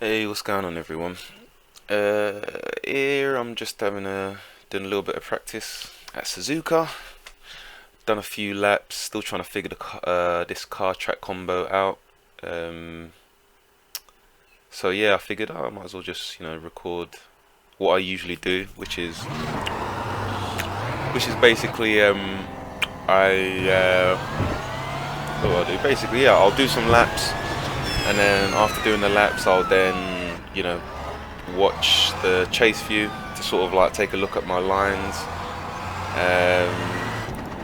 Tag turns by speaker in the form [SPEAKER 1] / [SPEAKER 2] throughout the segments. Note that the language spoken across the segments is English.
[SPEAKER 1] Hey, what's going on, everyone? Here I'm just doing a little bit of practice at Suzuka. Done a few laps, still trying to figure this car track combo out. Um, so yeah, I figured I might as well just record what I usually do, which is basically I what I do basically, yeah, I'll do some laps, and then after doing the laps I'll then watch the chase view to sort of like take a look at my lines,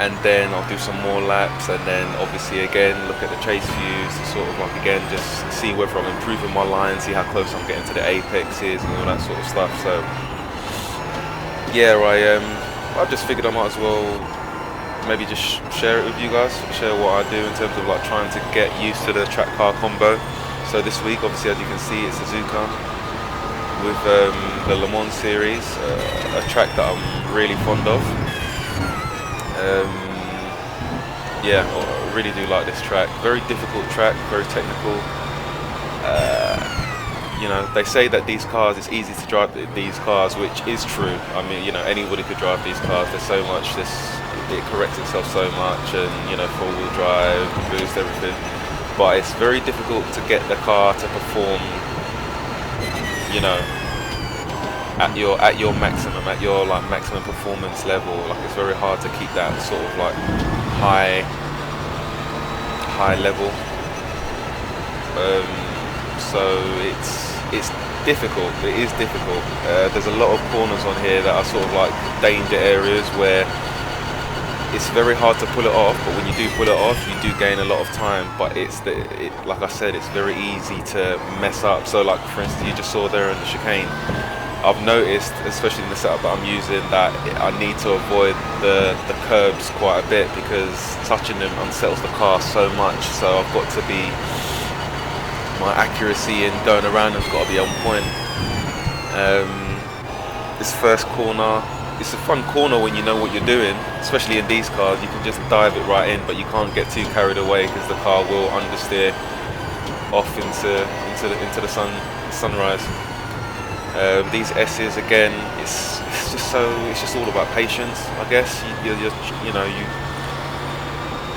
[SPEAKER 1] and then I'll do some more laps, and then obviously again look at the chase views to sort of like again just see whether I'm improving my lines, see how close I'm getting to the apexes and all that sort of stuff. So yeah, I just figured I might as well maybe just share it with you guys, share what I do in terms of like trying to get used to the track car combo. So this week, obviously, as you can see, it's Suzuka with the Le Mans series, a track that I'm really fond of. Yeah, I really do like this track. Very difficult track, very technical. They say that these cars, it's easy to drive these cars, which is true. I mean, anybody could drive these cars. There's so much, it corrects itself so much, and four-wheel drive, boost, everything. But it's very difficult to get the car to perform, you know, at your maximum, at your like maximum performance level. Like it's very hard to keep that sort of like high level. So it's difficult. It is difficult. There's a lot of corners on here that are sort of like danger areas where it's very hard to pull it off, but when you do pull it off, you do gain a lot of time. But like I said, it's very easy to mess up. So like for instance, you just saw there in the chicane, I've noticed, especially in the setup that I'm using, that I need to avoid the curbs quite a bit because touching them unsettles the car so much. So I've got to be, my accuracy in going around has got to be on point. This first corner, it's a fun corner when you know what you're doing, especially in these cars. You can just dive it right in, but you can't get too carried away because the car will understeer off into the sunrise. These S's again, it's just all about patience, I guess.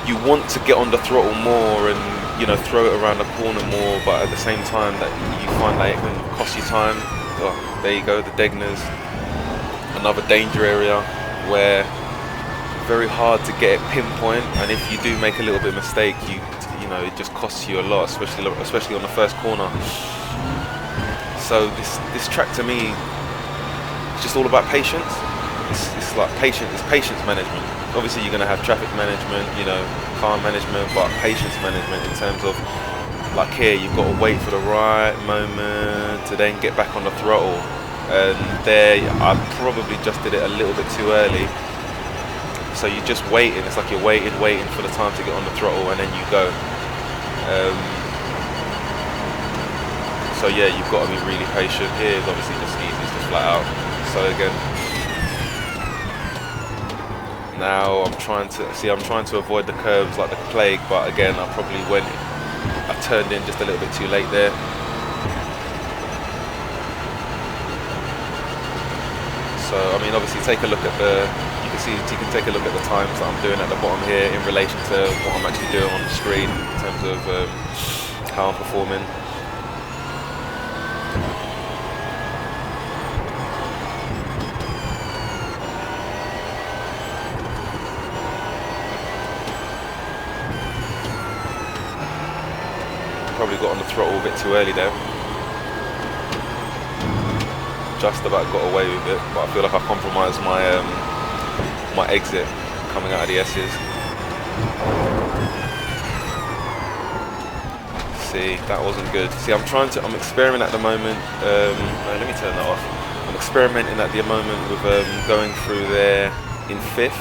[SPEAKER 1] You want to get on the throttle more and throw it around the corner more, but at the same time that you find that it can cost you time. Oh, there you go, the Degners, another danger area where very hard to get it pinpoint, and if you do make a little bit of mistake, it just costs you a lot, especially on the first corner. So this track to me is just all about patience. It's like patience management. Obviously you're going to have traffic management, car management, but patience management in terms of like here you've got to wait for the right moment to then get back on the throttle. And there I probably just did it a little bit too early. So you're just waiting. It's like you're waiting for the time to get on the throttle, and then you go. So yeah, you've got to be really patient. Here is obviously just easy, it's just flat out. So again, now I'm trying to avoid the curves like the plague, but again I turned in just a little bit too late there. So I mean, obviously take a look at you can take a look at the times that I'm doing at the bottom here in relation to what I'm actually doing on the screen in terms of how I'm performing. Probably got on the throttle a bit too early there. Just about got away with it, but I feel like I compromised my exit coming out of the S's. See, that wasn't good. See, I'm experimenting at the moment. No, let me turn that off. I'm experimenting at the moment with going through there in fifth.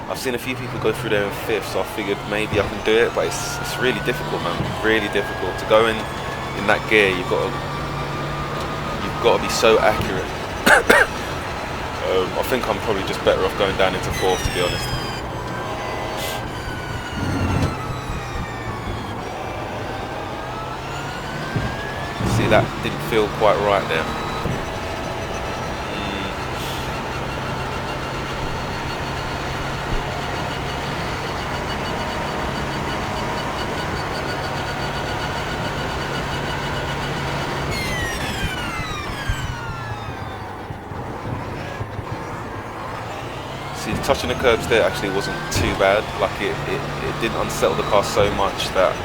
[SPEAKER 1] I've seen a few people go through there in fifth, so I figured maybe I can do it, but it's really difficult, man. Really difficult to go in that gear. You've got to be so accurate. I think I'm probably just better off going down into fourth, to be honest. See, See, that didn't feel quite right there. See, touching the curbs there actually wasn't too bad. Like it didn't unsettle the car so much that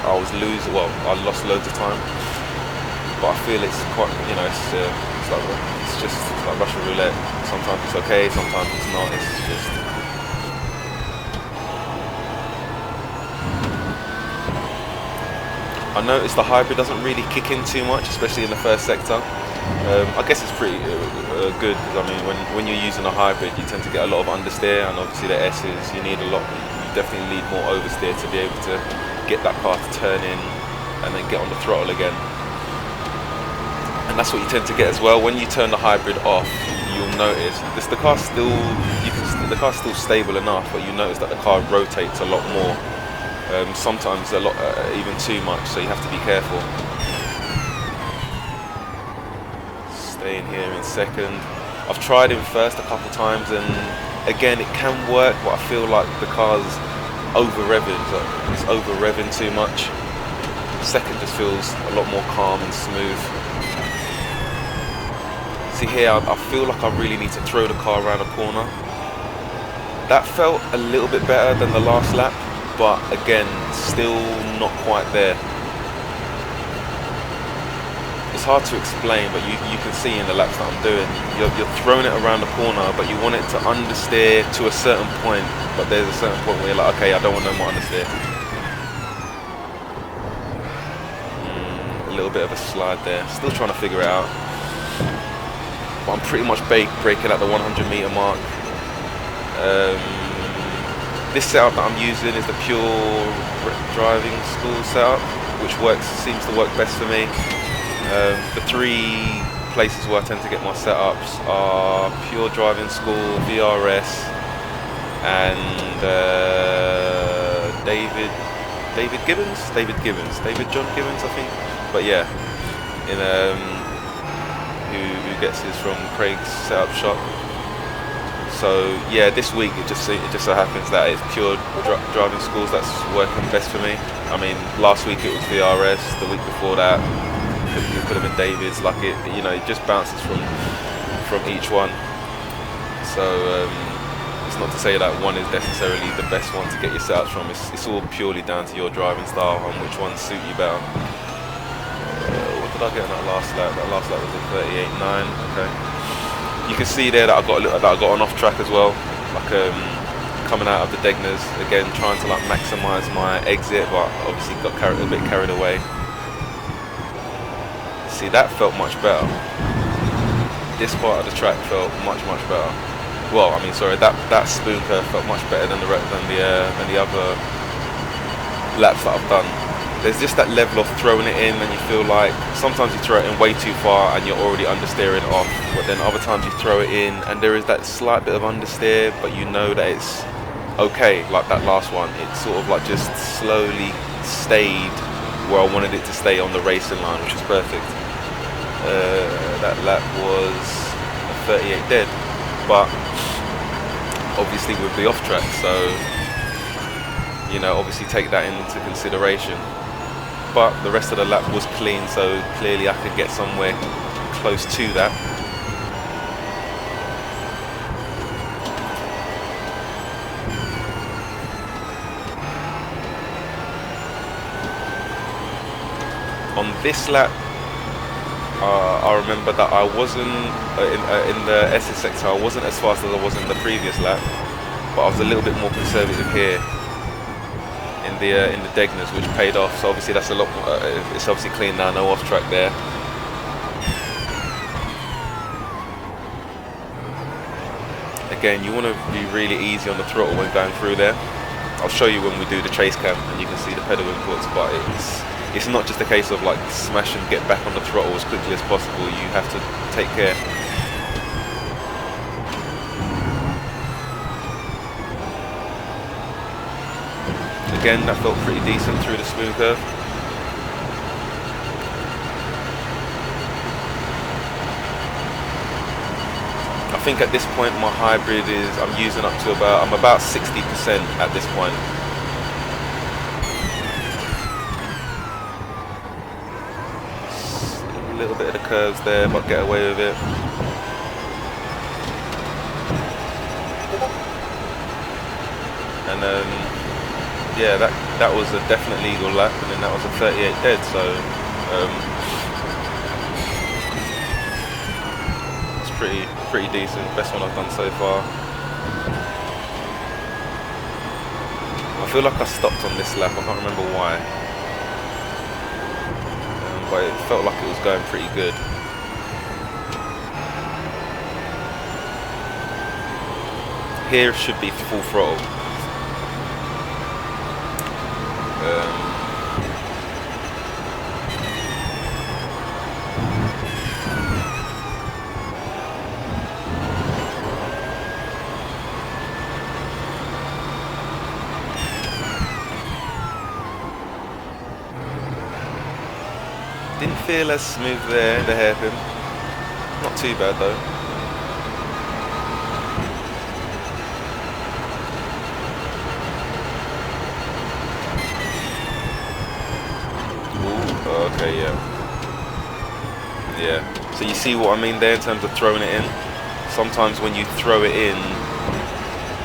[SPEAKER 1] I was losing. Well, I lost loads of time. But I feel it's quite, you know, it's just like Russian roulette. Sometimes it's okay, sometimes it's not. It's just. I noticed the hybrid doesn't really kick in too much, especially in the first sector. I guess it's pretty good because I mean, when you're using a hybrid, you tend to get a lot of understeer, and obviously the S's, you need a lot. You definitely need more oversteer to be able to get that car to turn in and then get on the throttle again. And that's what you tend to get as well when you turn the hybrid off. You'll notice the car's still the car's still stable enough, but you notice that the car rotates a lot more. Sometimes a lot, even too much. So you have to be careful. Staying here in second. I've tried in first a couple times, and again it can work, but I feel like the car's over-revving. It's over-revving too much. Second just feels a lot more calm and smooth. See here, I feel like I really need to throw the car around a corner. That felt a little bit better than the last lap, but again, still not quite there. It's hard to explain, but you can see in the laps that I'm doing, you're throwing it around the corner, but you want it to understeer to a certain point, but there's a certain point where you're like, okay, I don't want no more understeer. A little bit of a slide there, still trying to figure it out. But I'm pretty much braking at the 100-meter mark. This setup that I'm using is the pure driving school setup, which seems to work best for me. The three places where I tend to get my setups are Pure Driving School, VRS, and David John Gibbons, I think. But yeah, who gets his from Craig's setup shop. So yeah, this week it just so happens that it's Pure Driving Schools that's working best for me. I mean, last week it was VRS, the week before that it could have been David's. Like it just bounces from each one. So it's not to say that one is necessarily the best one to get your setups from. It's all purely down to your driving style and which ones suit you better. What did I get on that last lap? That last lap was a 38.9. Okay. You can see there that I got on off track as well. Like coming out of the Degners again, trying to like maximise my exit, but obviously got a bit carried away. See, that felt much better. This part of the track felt much better. Well, I mean, sorry, that spoon curve felt much better than the other laps that I've done. There's just that level of throwing it in, and you feel like sometimes you throw it in way too far and you're already understeering off, but then other times you throw it in and there is that slight bit of understeer, but you know that it's okay. Like that last one, it sort of like just slowly stayed where I wanted it to stay on the racing line, which was perfect. That lap was a 38 dead, but obviously with the off track, so obviously take that into consideration. But the rest of the lap was clean, so clearly I could get somewhere close to that. On this lap, I remember that I wasn't in the SS sector. I wasn't as fast as I was in the previous lap, but I was a little bit more conservative here in the Degners, which paid off. So obviously that's a lot more, it's obviously clean now, no off track there. Again, you want to be really easy on the throttle when going through there. I'll show you when we do the chase cam and you can see the pedal inputs, but it's not just a case of like smash and get back on the throttle as quickly as possible. You have to take care. Again, that felt pretty decent through the spoon curve. think at this point my hybrid is, I'm using up to about, I'm about 60% at this point. A little bit of the curves there, but get away with it. And yeah, that was a definite legal lap, and then that was a 38 dead, so it's pretty decent. Best one I've done so far. I feel like I stopped on this lap, I can't remember why, but it felt like it was going pretty good. Here should be full throttle. Didn't feel as smooth there, the hairpin. Not too bad though. Ooh, okay, yeah. So you see what I mean there in terms of throwing it in? Sometimes when you throw it in,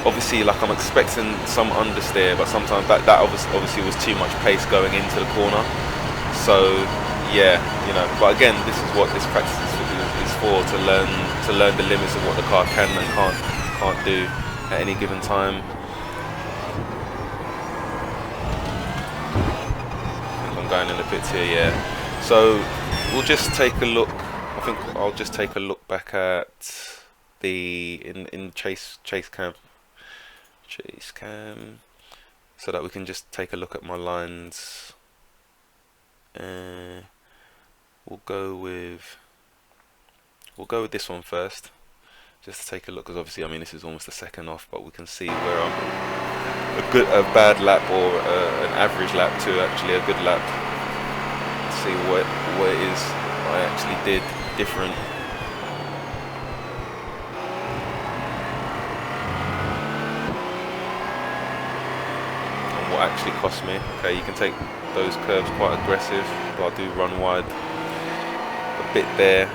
[SPEAKER 1] obviously like I'm expecting some understeer, but sometimes that obviously was too much pace going into the corner. So yeah, you know, but again, this is what this practice is for, to learn the limits of what the car can and can't do at any given time. I think I'm going in the pits here, yeah. So we'll just take a look. I think I'll just take a look back at the in chase cam, so that we can just take a look at my lines. We'll go with this one first, just to take a look, because obviously, I mean, this is almost a second off, but we can see where I'm a bad lap or an average lap to actually a good lap. See what it is I actually did different. And what actually cost me. Okay, you can take those curves quite aggressive, but I do run wide a bit there.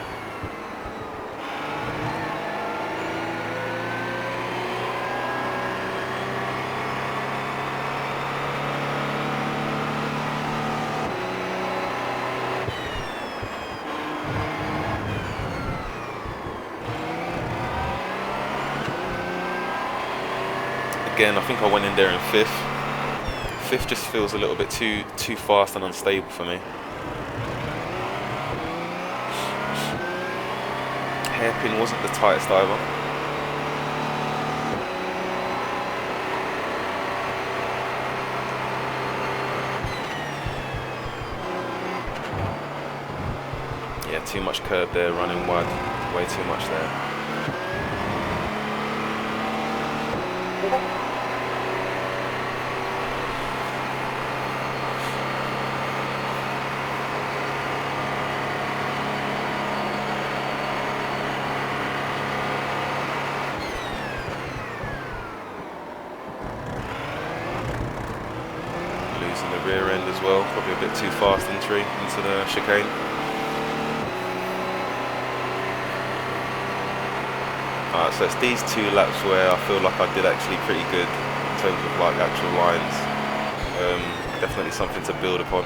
[SPEAKER 1] Again, I think I went in there in fifth. Fifth just feels a little bit too fast and unstable for me. Hairpin wasn't the tightest either. Yeah, too much curb there, running wide, way too much there. Losing the rear end as well, probably a bit too fast entry into the chicane. Alright, so it's these two laps where I feel like I did actually pretty good in terms of like actual lines. Definitely something to build upon.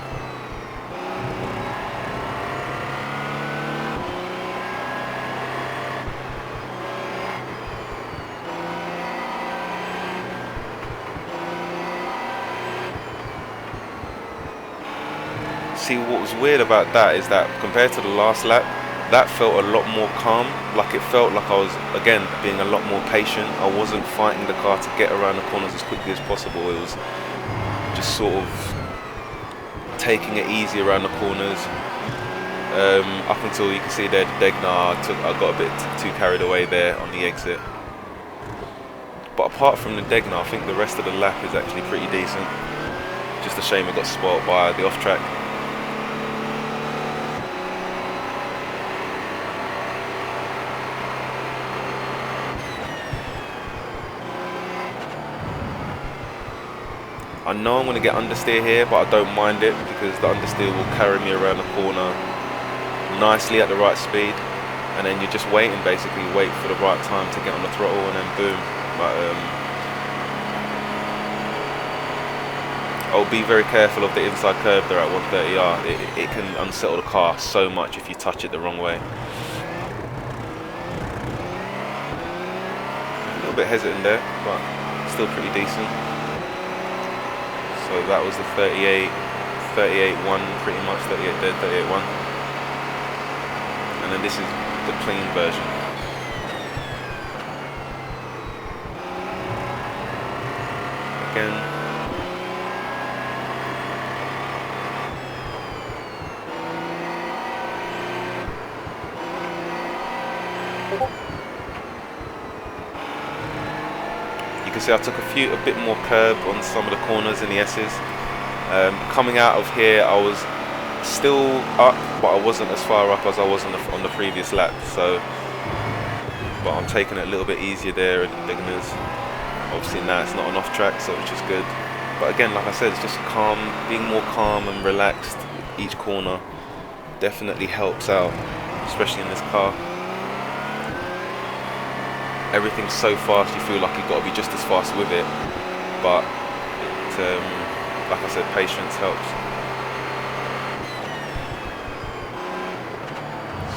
[SPEAKER 1] See, what was weird about that is that compared to the last lap, that felt a lot more calm. Like it felt like I was, again, being a lot more patient. I wasn't fighting the car to get around the corners as quickly as possible. It was just sort of taking it easy around the corners. Up until you can see there, the Degnar, I got a bit too carried away there on the exit. But apart from the Degnar, I think the rest of the lap is actually pretty decent. Just a shame it got spoiled by the off-track. I know I'm going to get understeer here, but I don't mind it because the understeer will carry me around the corner nicely at the right speed, and then you're just waiting, basically wait for the right time to get on the throttle, and then boom. But I'll be very careful of the inside curve there at 130R. It can unsettle the car so much if you touch it the wrong way. A little bit hesitant there, but still pretty decent. So that was the 38-1, pretty much 38 dead, 38-1. And then this is the clean version. Again. You can see I took a bit more curb on some of the corners in the S's. Coming out of here, I was still up, but I wasn't as far up as I was on the previous lap. So, but I'm taking it a little bit easier there at the beginners. Obviously now it's not an off track, so which is good. But again, like I said, it's just calm, being more calm and relaxed. Each corner definitely helps out, especially in this car. Everything's so fast, you feel like you've got to be just as fast with it, but like I said, patience helps.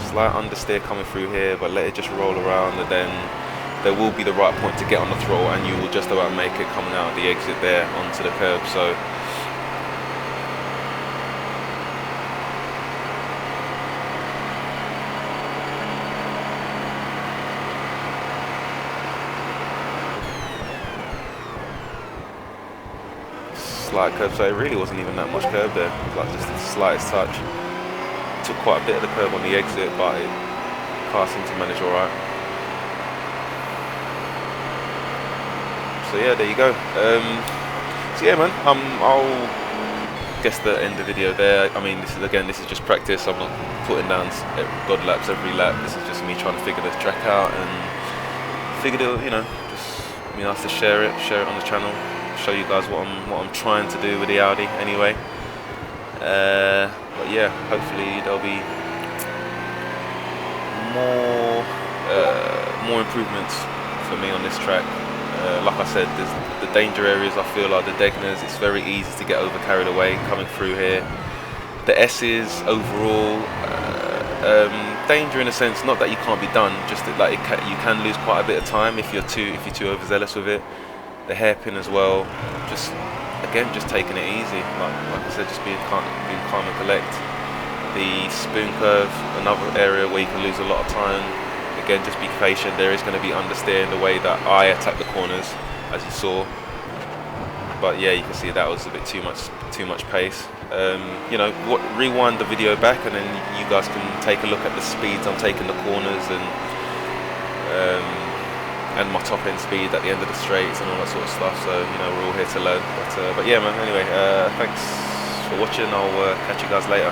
[SPEAKER 1] Slight understeer coming through here, but let it just roll around, and then there will be the right point to get on the throttle, and you will just about make it coming out of the exit there onto the curb. So slight curb, so it really wasn't even that much curb there, like just the slightest touch. Took quite a bit of the curb on the exit, but the car seemed to manage alright. So yeah, there you go. So yeah, man, I'll guess the end of the video there. I mean, this is just practice. I'm not putting down god laps every lap. This is just me trying to figure the track out and figure it, just be nice to share it on the channel. Show you guys what I'm trying to do with the Audi anyway. But yeah, hopefully there'll be more improvements for me on this track. Like I said, the danger areas I feel are the Degners. It's very easy to get over carried away coming through here. The S's overall, danger in a sense, not that you can't be done, just that like you can lose quite a bit of time if you're too overzealous with it. The hairpin as well, just taking it easy, like I said, just being calm and collect. The spoon curve, another area where you can lose a lot of time. Again, just be patient. There is going to be understeer in the way that I attack the corners, as you saw. But yeah, you can see that was a bit too much pace. Rewind the video back, and then you guys can take a look at the speeds I'm taking the corners and my top end speed at the end of the straights and all that sort of stuff. So we're all here to learn. But yeah, man. Anyway, thanks for watching. I'll catch you guys later.